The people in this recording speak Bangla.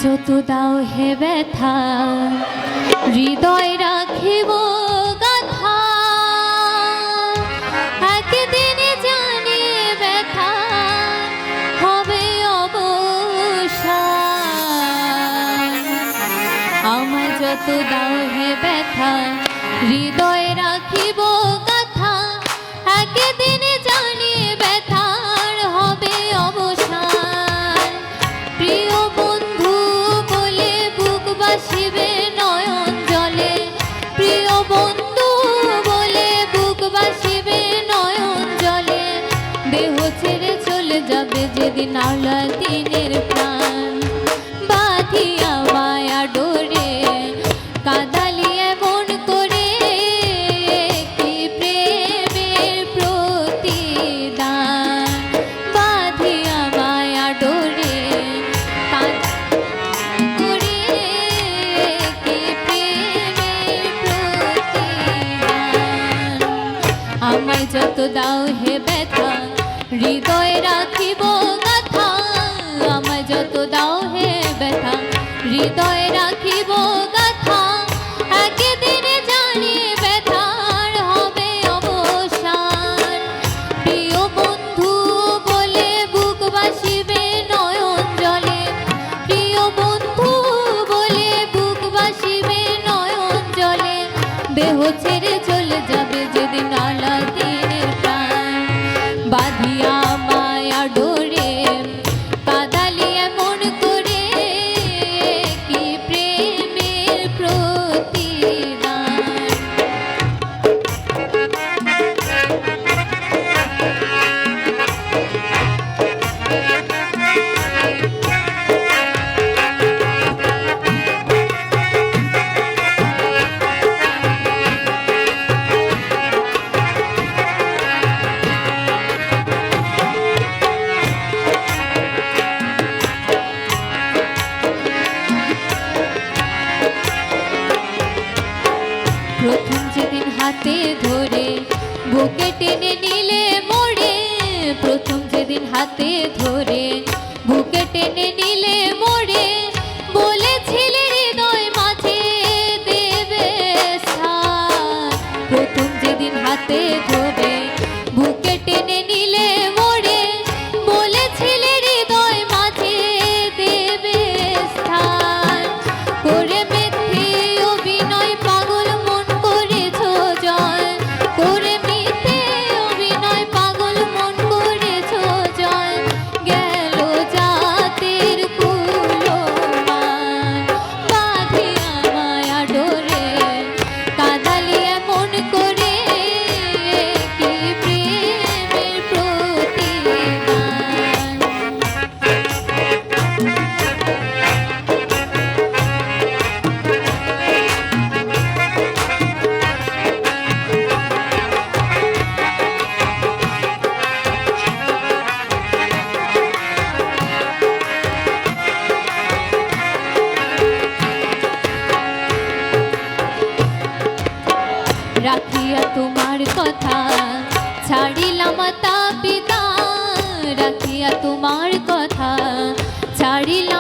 যত দাও হে ব্যথা হৃদয় রাখিব গাথা একদিনে জানি ব্যথা হবে অবসান। আমায় যত দাও হে ব্যথা হৃদয় রাখিব গাথা একদিনে জানি ব্যথার হবে অবসান। প্রিয় বন্ধু বলে বুক বাসিবে নয়ন জলে, প্রিয় বন্ধু বলে বুক বাসিবে নয়ন জলে, দেহ ছেড়ে চলে যাবে যেদিন আলা দিনের প্রাণ। বাঁধিয়া মায়া ডোরে কাঁদালিয়ে মন করে কি প্রেমের প্রতিদান। বাঁধিয়া মায়া ডোরে করে কি প্রেমের প্রতিদান। আমায় যত দাও হে ব্যথা হৃদয় রাখিব গাথা, আমায় যত দাও হে ব্যথা হৃদয় রাখিব গাথা একদিনে জানি ব্যথার হবে অবসান। প্রিয় বন্ধু বলে বুক বাসিবে নয়ন জলে, প্রিয় বন্ধু বলে বুক বাসিবে নয়ন জলে, দেহ ছেড়ে চলে যাবে যেদিন আলা দিনের প্রাণ। বাঁধিয়া মায়া ডোরে কাঁদালিয়া মন করে কি প্রেমের প্রতিদান। প্রথম যেদিন হাতে ধরে বুকে টেনে নিলে মোড়ে, প্রথম যেদিন হাতে ধরে বুকে টেনে নিলে মোড়ে, বলেছিলে হৃদয় মাঝে দেবে স্থান। প্রথম যেদিন হাতে ধরে বুকে টেনে নিলে মোড়ে, বলেছিলে হৃদয় মাঝে দেবে স্থান। করে মিথ্যে অভিনয় পাগল মন করেছ জয়, করে মিথ্যে অভিনয় পাগল মন করেছ জয়, গেল জাতের কুলমান। বাঁধিয়া মায়া ডোরে কাঁদালিয়া মন করে কি প্রেমের প্রতিদান। রাখিয়া তোমার কথা ছাড়িলাম মাতা পিতা, রাখিয়া তোমার কথা ছাড়িলাম